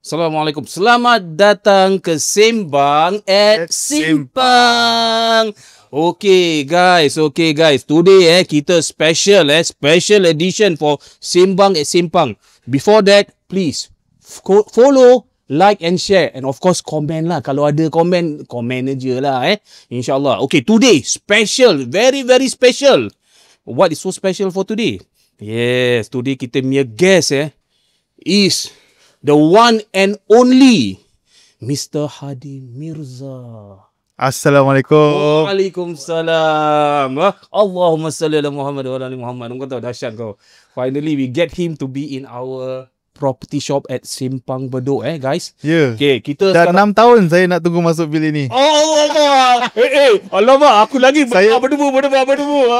Assalamualaikum. Selamat datang ke Sembang at Simpang. Okay guys. Today kita special edition for Sembang at Simpang. Before that, please follow, like and share, and of course comment lah. Kalau ada komen je lah InsyaAllah. Okay, today special, very special. What is so special for today? Yes, today kita punya guest is the one and only Mr. Hadi Mirza. Assalamualaikum. Waalaikumsalam. Allahumma salli ala Muhammad wa ala ali Muhammad. Kau tahu dahsyat kau. Finally we get him to be in our property shop at Simpang Bedok guys. Ya. Okay, kita dah 6 tahun saya nak tunggu masuk bil ini. Allah. Alamak, aku lagi berdebu.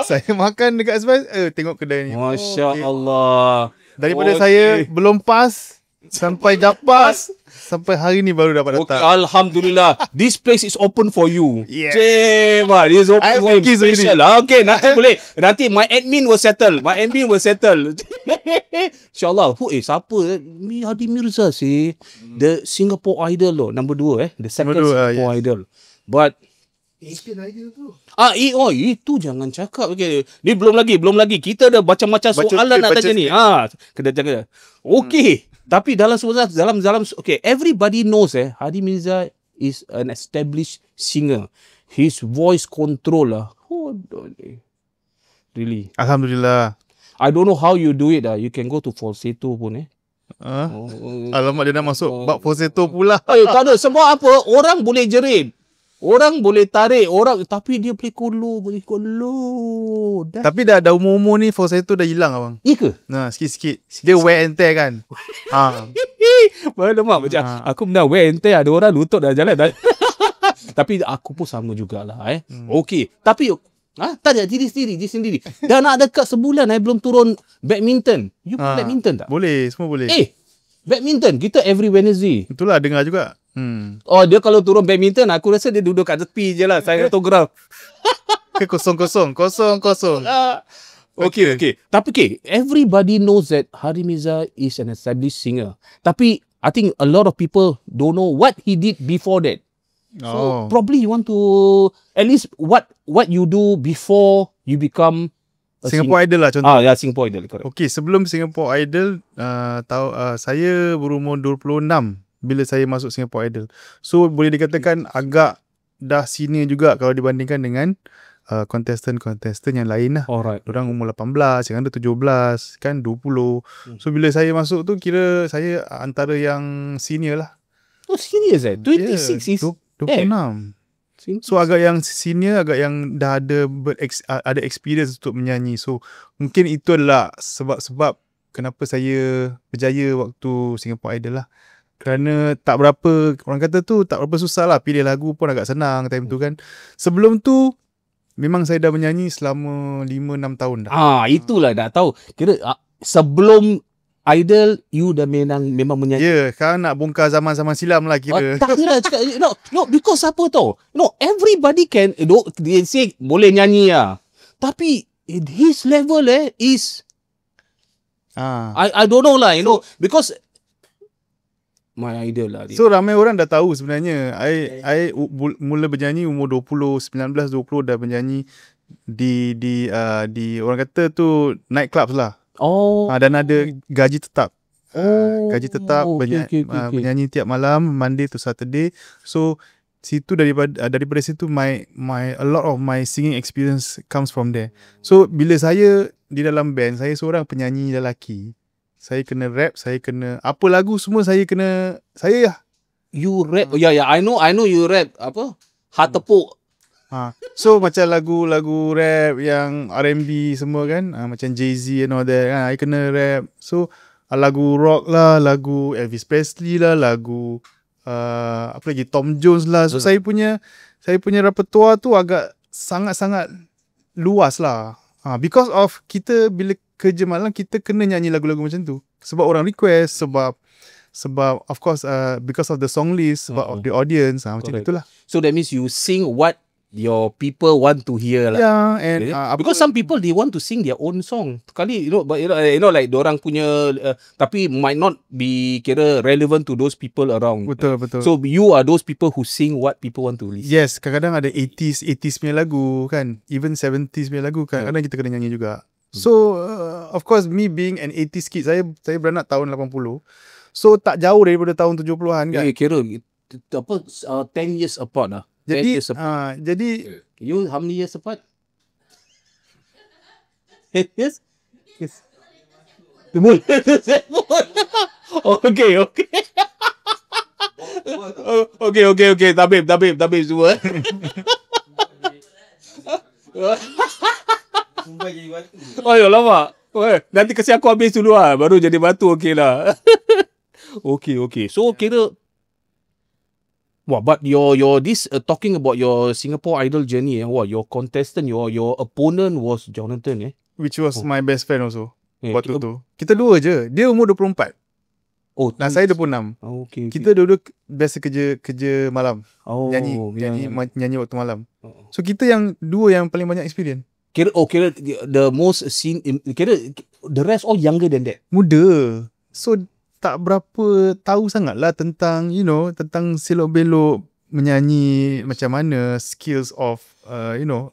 Saya makan dekat sebelah tengok kedai ni. Masya-Allah. Daripada saya belum pas sampai dapat sampai hari ni baru dapat datang. Alhamdulillah. This place is open for you. Yeah. Cema, this is open for you. Special. Okay, nanti boleh. Nanti my admin will settle. InsyaAllah. Siapa? Hadi Mirza sih. The Singapore Idol loh. Number 2 The second Singapore Idol. But Asian Idol tu. Itu jangan cakap. Okay. Ni belum lagi. Kita ada macam-macam soalan nak tanya ni. Kena. Okay. Tapi dalam okay, everybody knows Hadi Mirza is an established singer. His voice control really. Alhamdulillah. I don't know how you do it You can go to falsetto pun Alamak, dia dah masuk bab falsetto pula. Tak ada. Sebab apa? Orang boleh jerit. Orang boleh tarik tapi dia boleh kolo. Tapi dah umur ni falsetto dah hilang abang. Ya ke? Nah, sikit-sikit. Dia wear and tear kan. Macam aku pernah wear and tear, ada orang lutut dah jalan dah. Tapi aku pun sama jugalah Okey, tapi tak ada diri sendiri. Dah nak dekat sebulan belum turun badminton. You play badminton tak? Boleh, semua boleh. Badminton kita every Wednesday. Itulah dengar juga. Dia kalau turun badminton, aku rasa dia duduk kat tepi je lah. Saya autograph. Kosong. Okay. Tapi everybody knows that Hadi Mirza is an established singer. Tapi I think a lot of people don't know what he did before that. So probably you want to at least what you do before you become Singapore Idol lah contoh. Singapore Idol. Correct. Okay, sebelum Singapore Idol, saya berumur 26 bila saya masuk Singapore Idol. So boleh dikatakan agak dah senior juga kalau dibandingkan dengan contestant yang lain lah. Alright. Orang umur 18, yang ada 17, kan 20. So bila saya masuk tu kira saya antara yang senior lah. Senior 26 is 26. So agak yang senior, agak yang dah ada experience untuk menyanyi. So mungkin itu adalah sebab kenapa saya berjaya waktu Singapore Idol lah. Kerana tak berapa, orang kata tu tak berapa susah lah. Pilih lagu pun agak senang time tu kan. Sebelum tu memang saya dah menyanyi selama 5-6 tahun dah. Itulah dah tahu. Kira sebelum Idol you dah memang menyanyi. Ya, sekarang nak bongkar zaman-zaman silam lah kira. Tak kira cakap no, because apa tau? No, everybody can they say boleh nyanyi lah. Tapi his level is I don't know lah, because my idol lah dia. So ramai orang dah tahu sebenarnya. I mula bernyanyi umur 20, 19, 20 dah bernyanyi di orang kata tu night clubs lah. Dan ada gaji tetap. Gaji tetap bernyanyi tiap malam Monday to Saturday. So situ daripada situ a lot of my singing experience comes from there. So bila saya di dalam band, saya seorang penyanyi lelaki. Saya kena rap, saya kena apa lagu semua saya kena. Saya you rap. I know you rap apa? Heart Tepuk. So macam lagu-lagu rap yang R&B semua kan, macam Jay-Z and all that kan, I kena rap. So lagu rock lah, lagu Elvis Presley lah, lagu apa lagi, Tom Jones lah. So saya punya repertoire tu agak sangat-sangat luas lah. Because of kita bila kerja malam, kita kena nyanyi lagu-lagu macam tu. Sebab orang request, sebab of course because of the song list, sebab of the audience, macam itulah. So that means you sing what your people want to hear lah. Yeah, and because some people they want to sing their own song. Kali but like dorang punya tapi might not be kira relevant to those people around. Betul. So you are those people who sing what people want to listen. Yes, kadang-kadang ada 80s punya lagu kan, even 70s punya lagu kan, kadang kita kena nyanyi juga. So of course me being an 80s kid, saya beranak tahun 80. So tak jauh daripada tahun 70-an kan. Kira apa 10 years apart lah. Jadi you how many years apart? 8 years? Yes. Okay. Okay. Tabib semua. Ya lama. Nanti kasi aku habis dulu lah, baru jadi batu okey lah. Okay. So kira but your this talking about your Singapore Idol journey, your contestant, your opponent was Jonathan, which was my best friend also. Waktu tu kita dua je. Dia umur 24. Dan saya 26. Okay. Kita dua biasa kerja malam. Nyanyi waktu malam. So kita yang dua yang paling banyak experience. Kira the most scene, kira the rest all younger than that. Muda. So tak berapa tahu sangat lah tentang tentang selok-belok menyanyi, macam mana skills of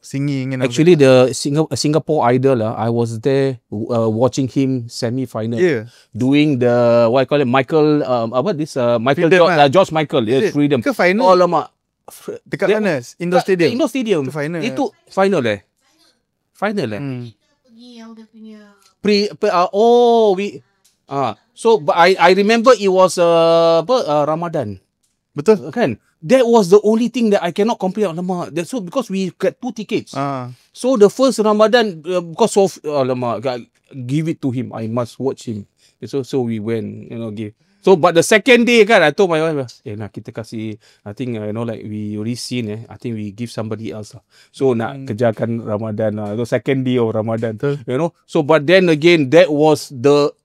singing and actually the Singapore Idol I was there watching him semi-final, doing the what I call it Michael George Michael, Freedom ke final. Lama dekat mana? Indoor Stadium. Itu final. Itu final final pergi yang dia punya so but I remember it was Ramadan. Betul kan? That was the only thing that I cannot complain. So because we got 2 tickets. So the first Ramadan because of give it to him. I must watch him. So we went, give. So but the second day kan, I told my wife, kita kasih, I think like we already seen, I think we give somebody else lah. So nak kejarkan Ramadan lah. So second day of Ramadan, So but then again, that was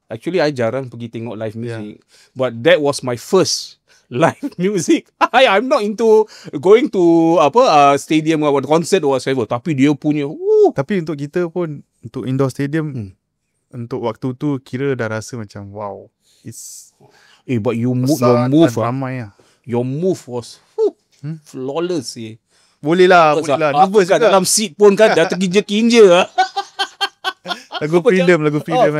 actually I jarang pergi tengok live music, but that was my first live music. I'm not into going to stadium or concert or whatever. Tapi dia punya. Tapi untuk kita pun, untuk indoor stadium, untuk waktu tu kira dah rasa macam wow. It's but your move ramai lah. Your move was flawless. Boleh lah. Nervous kat dalam seat pun kan dah terginja-kinja. Lagu Freedom Freedom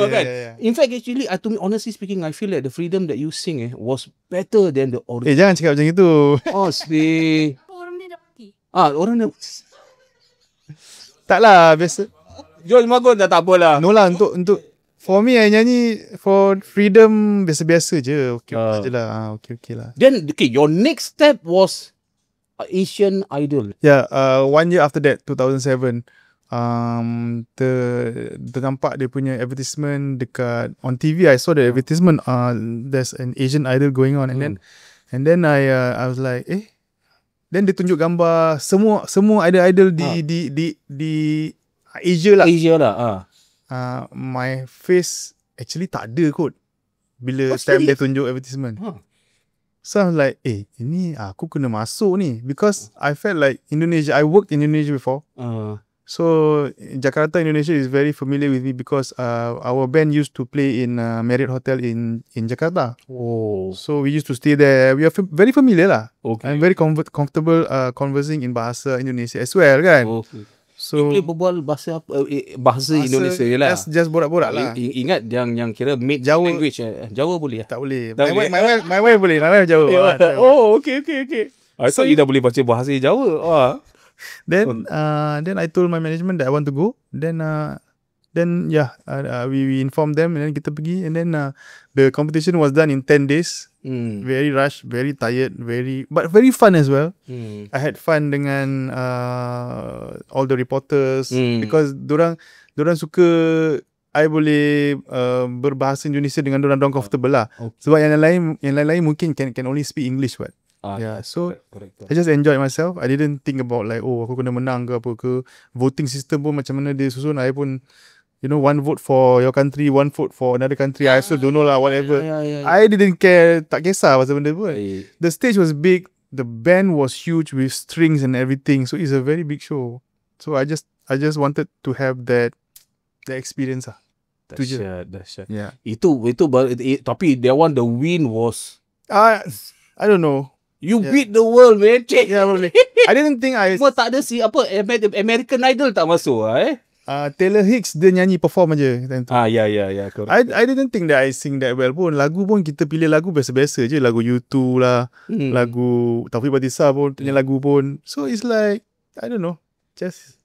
kan. Yeah. In fact, actually, to me, honestly speaking, I feel like the Freedom that you sing was better than the original. Jangan cakap macam itu. orang dia dah mati. Orang dia tak lah, biasa. George Magon dah tak apalah. No lah, untuk for me, I nyanyi for Freedom biasa-biasa je. Okay je lah. Okay lah. Then, your next step was Asian Idol. Yeah, 1 year after that, 2007. Ternampak dia punya advertisement dekat on TV. I saw the advertisement. There's an Asian Idol going on, and then I was like, then dia tunjuk gambar semua idol di Asia lah. My face actually tak ada kot bila time dia tunjuk advertisement. So I was like, ini aku kena masuk ni, because I felt like Indonesia. I worked in Indonesia before. So Jakarta, Indonesia is very familiar with me because our band used to play in Marriott Hotel in Jakarta. So we used to stay there. We are very familiar lah. I'm very comfortable conversing in bahasa Indonesia as well kan. So you berbual bahasa Indonesia je lah. Just borak-borak lah. Ingat yang kira made Jawa language. Jawa boleh? Tak boleh. My wife boleh. My wife Jawa. Okay. I thought you dah boleh baca bahasa Jawa. Then I told my management that I want to go. Then Then we informed them and then kita pergi, and then the competition was done in 10 days. Very rushed, very tired, but very fun as well. I had fun dengan all the reporters because dorang suka I boleh berbahasa Indonesia dengan dorang comfortable lah. Sebab yang lain mungkin can only speak English what. So correct. I just enjoyed myself. I didn't think about like aku kena menang ke apa ke. Voting system pun macam mana dia susun. I pun one vote for your country, one vote for another country. I also don't know lah, whatever. I didn't care, tak kisah pasal benda pun. The stage was big, the band was huge with strings and everything. So it's a very big show. So I just wanted to have that experience lah. Dahsyat. Yeah. Itu tapi that one the win was I don't know. You beat the world, man. Yeah, probably. I didn't think Semua tak ada American Idol tak masuk Taylor Hicks dia nyanyi perform aje time tu. Ya, correct. I didn't think that I sing that well pun. Lagu pun kita pilih lagu biasa-biasa je, lagu U2 lah, lagu Taufik Batisah pun punya lagu pun. So it's like I don't know, just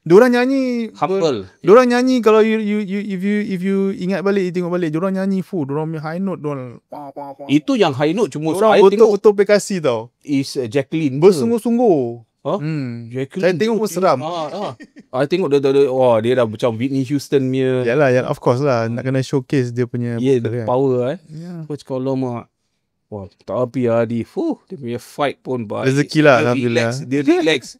diorang nyanyi humble. Diorang nyanyi kalau if you ingat balik, you tengok balik, diorang nyanyi full, diorang punya high note diorang. Itu yang high note cuma saya tengok betul aplikasi tau. Is Jacqueline bersungguh-sungguh. Jacqueline. Saya tengok pun seram. I tengok dia dah macam Whitney Houston punya. Yalah, of course lah, nak kena showcase dia punya the power Yeah. Kalau mak tapi dia punya fight pun baik. Rezeki lah, alhamdulillah. Dia relax.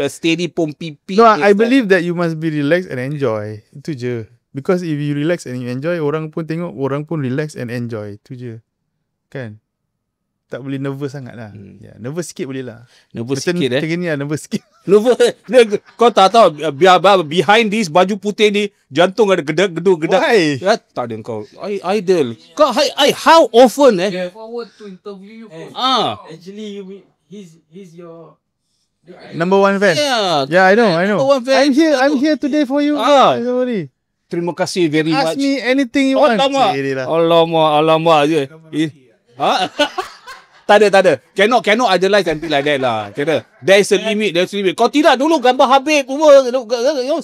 Steady pom pipi. No, I believe that you must be relaxed and enjoy. Itu je. Because if you relax and you enjoy, orang pun tengok, orang pun relax and enjoy. Itu je. Kan? Tak boleh nervous sangat lah. Nervous sikit boleh lah. Nervous sikit Macam gini lah, nervous sikit. Kau tak tahu behind this baju putih ni jantung ada gedak. Why? Tak ada kau. Idol. Kau how often forward to interview you. Actually he's your number one fan. Yeah, I know. Number one fan. I'm here today for you. Don't worry. Terima kasih very much. Ask me anything you want. Alamak je. Tak ada. Cannot idolize until like that lah. Kira there's a limit. Kau tidak dulu gambar Habib semua.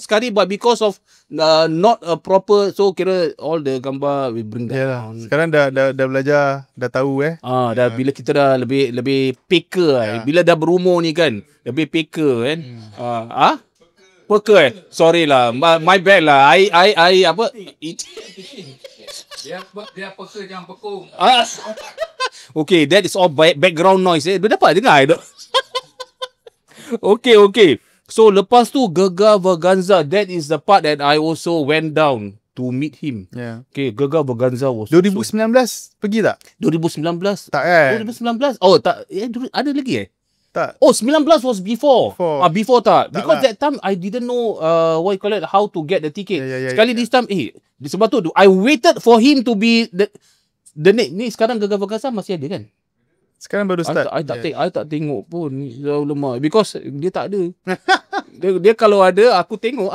Sekali but because of not a proper, so kira all the gambar we bring down. Sekarang dah belajar, dah tahu dah bila kita dah lebih peka bila dah berumur ni kan, lebih peka kan. Peka sorry lah, my bad lah. I apa dia peka jangan pekung. Okay, that is all background noise. Dia dapat dengar tu. Okay. So lepas tu Gegar Vaganza, that is the part that I also went down to meet him. Yeah. Okay, Gegar Vaganza was 2019 pergi tak? 2019. Tak kan? 2019. Oh, tak. Ada lagi Tak. Oh, 19 was before. Before tak. Because lah. that time I didn't know what you call it, how to get the ticket. Sekali this time sebab tu I waited for him to be the next. Ni sekarang Gegar Vaganza masih ada kan? Sekarang baru start. I tak tengok pun. Lama because dia tak ada. dia kalau ada aku tengok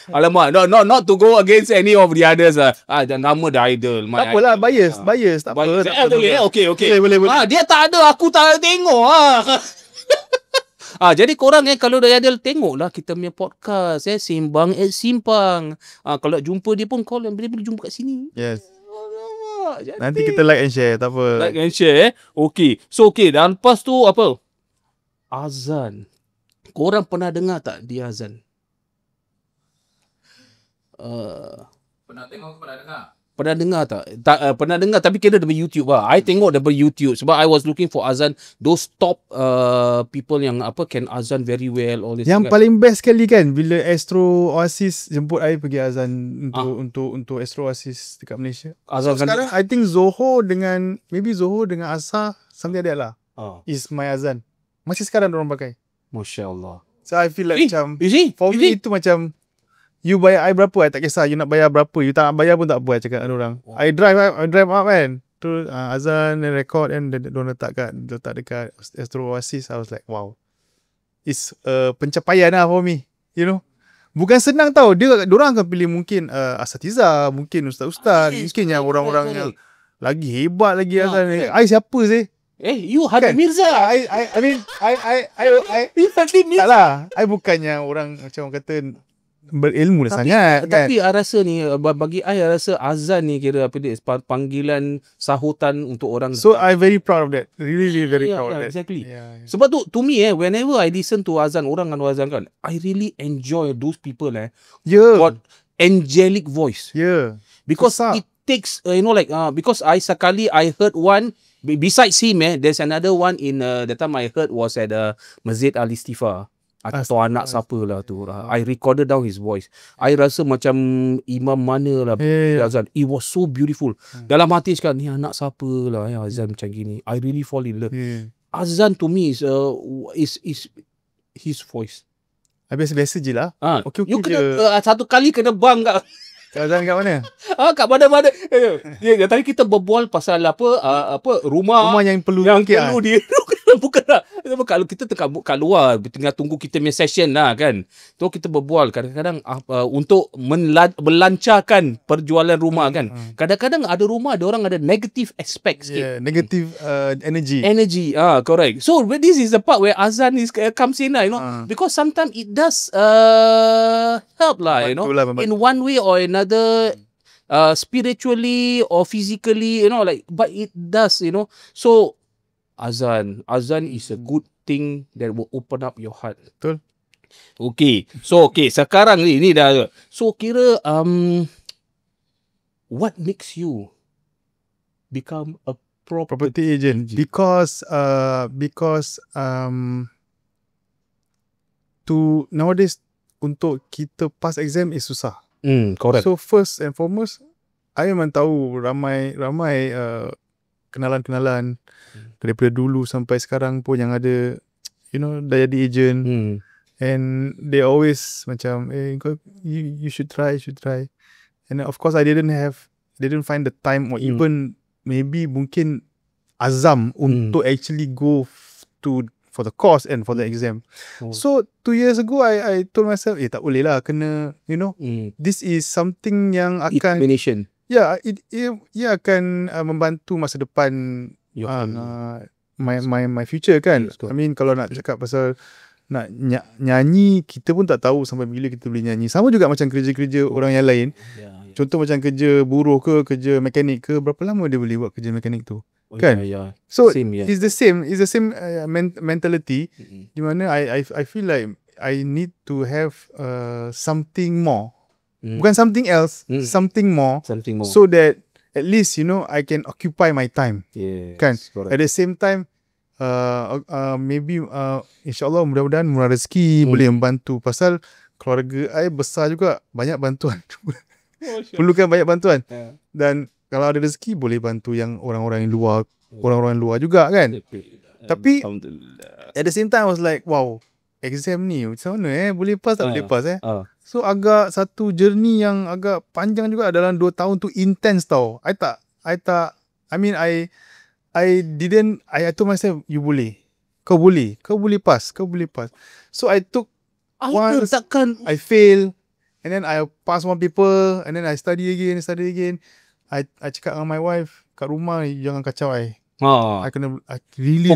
Alamak, not to go against any of the others nama the idol. Tak apalah, bias, tak apa. Okay. Boleh. Dia tak ada, aku tak tengok jadi korang kalau dah ada tengoklah kita punya podcast Sembang at Simpang. Kalau jumpa dia pun call boleh jumpa kat sini. Yes. Nanti kita like and share, tak apa. Like and share. Okay. So dan lepas tu apa? Azan. Korang pernah dengar tak dia azan? Pernah tengok, pernah dengar. Pernah dengar tak? Pernah dengar tapi kira daripada YouTube lah. I tengok daripada YouTube sebab I was looking for azan, those top people yang can azan very well, all this. Yang paling best sekali kan bila Astro Oasis jemput I pergi azan untuk Astro Oasis dekat Malaysia. Azan sekarang I think Zoho dengan Asa something like that lah. Is my azan. Masih sekarang orang pakai. Masya-Allah. So I feel like macam for me itu macam you bayar I berapa, I tak kisah. You nak bayar berapa, you tak nak bayar pun tak apa, cakap orang. I drive up kan. Tu azan dan record and diorang letak dekat Astro Oasis. I was like, wow. It's pencapaian lah for me. You know. Bukan senang tau. Diorang akan pilih mungkin asatiza, mungkin ustaz-ustaz, mungkin yang orang-orang yang lagi hebat lagi azan. I siapa sih? You Hadi Mirza. I mean, I tak lah. I bukannya orang macam orang kata berilmu dah sangat kan. Tapi I rasa ni bagi I rasa azan ni kira apa dia panggilan sahutan untuk orang. So I very proud of that. Really very proud of that. Exactly. Yeah. Sebab tu to me whenever I listen to azan, orang anu azan kan, I really enjoy those people got angelic voice. Yeah. Because it takes because I heard one besides him there's another one in the time I heard was at Masjid Al Istighfar. Atau anak siapa lah tu. I recorded down his voice. I rasa macam imam mana lah azan. It was so beautiful. Dalam hati cakap, ni anak siapa lah azan macam gini. I really fall in love. Azan to me is his voice. Biasa-biasa je lah. Okay, you kena satu kali kena bang kat azan kat mana? Kat mana-mana. Tadi kita berbual pasal rumah yang perlu dia. Bukanlah. Kalau kita kat luar tengah tunggu kita punya session lah kan. Tu kita berbual kadang-kadang untuk melancarkan perjualan rumah kan. Kadang-kadang ada rumah ada orang ada negative aspect sikit. Yeah, negative energy. Correct. So this is the part where azan comes in lah, because sometimes it does help lah, in one way or another. Spiritually or physically, but it does, So azan is a good thing that will open up your heart. Betul. Okay. So sekarang ni dah. So kira what makes you become a property agent? Because nowadays untuk kita pass exam is susah. Correct. So first and foremost, I memang tahu ramai kenalan-kenalan daripada dulu sampai sekarang pun yang ada dah jadi agent, and they always macam you should try, and of course I didn't find the time or even maybe mungkin azam untuk actually go for the course and for the exam. So 2 years ago I told myself tak boleh lah, kena this is something yang akan determination. Ia akan membantu masa depan my future kan. I mean kalau nak cakap pasal nak nyanyi, kita pun tak tahu sampai bila kita boleh nyanyi. Sama juga macam kerja-kerja orang yang lain. Contoh macam kerja buruh ke, kerja mekanik ke, berapa lama dia boleh buat kerja mekanik tu? Kan? So it's the same mentality di mana I feel like I need to have something more. Bukan something else, something more. So that at least I can occupy my time. Kan? Correct. At the same time maybe insyaAllah mudah-mudahan murah rezeki boleh membantu. Pasal keluarga I besar juga, banyak bantuan. Perlukan banyak bantuan. Dan kalau ada rezeki boleh bantu yang orang-orang yang luar juga kan. Tapi at the same time I was like, wow, exam ni macam mana boleh pass tak boleh pass So agak satu journey yang agak panjang juga, dalam 2 tahun tu intense tau. I told myself, you boleh. Kau boleh pass. So I took once, I fail, and then I pass one paper, and then I study again. I cakap dengan my wife kat rumah, jangan kacau I. I really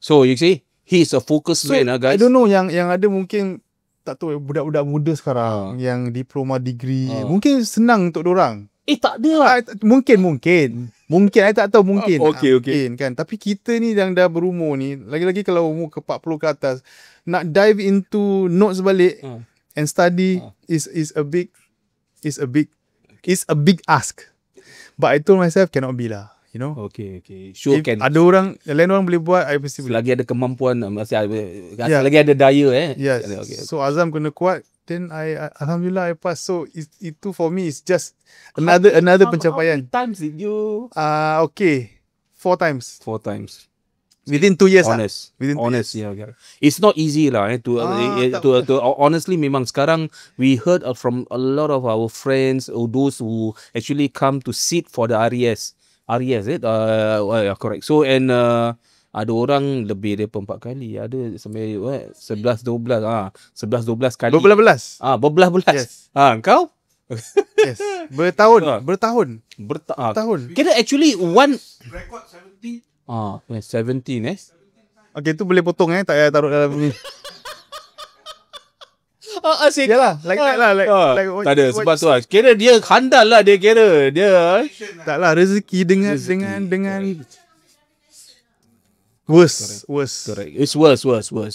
So you see, he's a focused man guys. I don't know yang ada mungkin tak tahu budak-budak muda sekarang yang diploma degree mungkin senang untuk dorang. Tak ada lah. Mungkin I tak tahu mungkin. Okay. Mungkin kan. Tapi kita ni yang dah berumur ni, lagi-lagi kalau umur ke 40 ke atas, nak dive into notes balik and study is a big ask. But I told myself cannot be lah. Okay. Sure can. Ada orang, lain orang boleh buat, I pasti boleh. Lagi ada kemampuan, lagi ada daya Yes. Okay. So azam kena kuat. Then alhamdulillah I pass. So itu for me is just another pencapaian. How many times did you? 4 times. 4 times. Within 2 years. Honest. Yeah. It's not easy lah. To honestly, memang sekarang we heard from a lot of our friends or those who actually come to sit for the RES. Correct. So and ada orang lebih daripada 4 kali, ada sampai 11-12 kali. Berbelas-belas. Yes. Kau? Yes. Bertahun. Kita actually one Record 70. 17 Okay, tu boleh potong tak payah taruh dalam ni. Asyik. Yalah, like that lah. Like Tak ada sebab tu lah. Kira dia handal lah dia kira. Dia tak lah, rezeki dengan worse. correct. It's worse.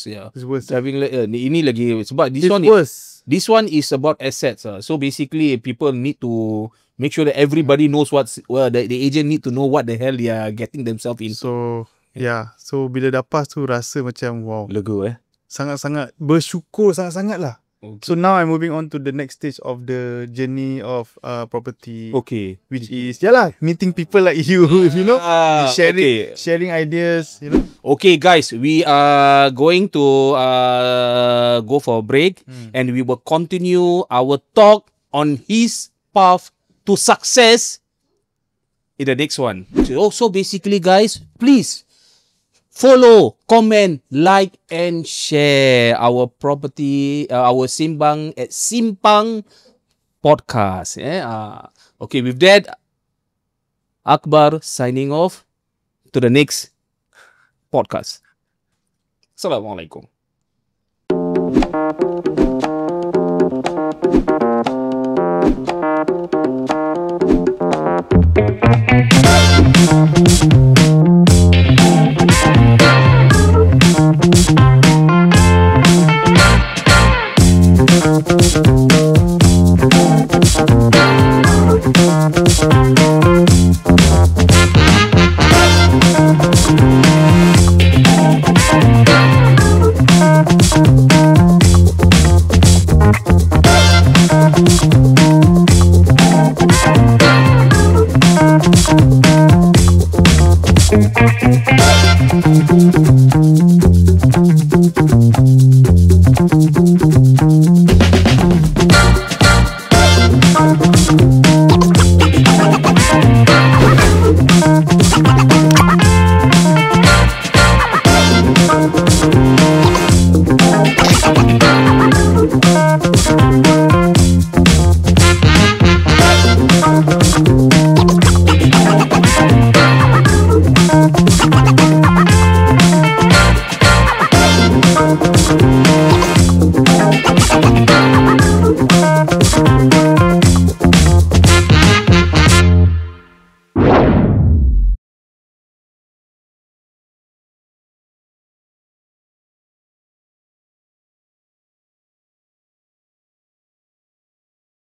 Yeah. It's worse. Driving ini lagi sebab It's worse. this one is about assets. So basically people need to make sure that everybody knows the agent need to know what the hell they are getting themselves into. So yeah, so bila dapat tu rasa macam wow, Lega sangat-sangat bersyukur sangat-sangat lah. Okay. So now I'm moving on to the next stage of the journey of property, Okay. which is meeting people like you, you know, sharing ideas, you know. Okay, guys, we are going to go for a break, and we will continue our talk on his path to success in the next one. So basically, guys, please follow, comment, like, and share our property, our Simpang at Simpang podcast. Okay, with that, Akbar signing off to the next podcast. Assalamualaikum.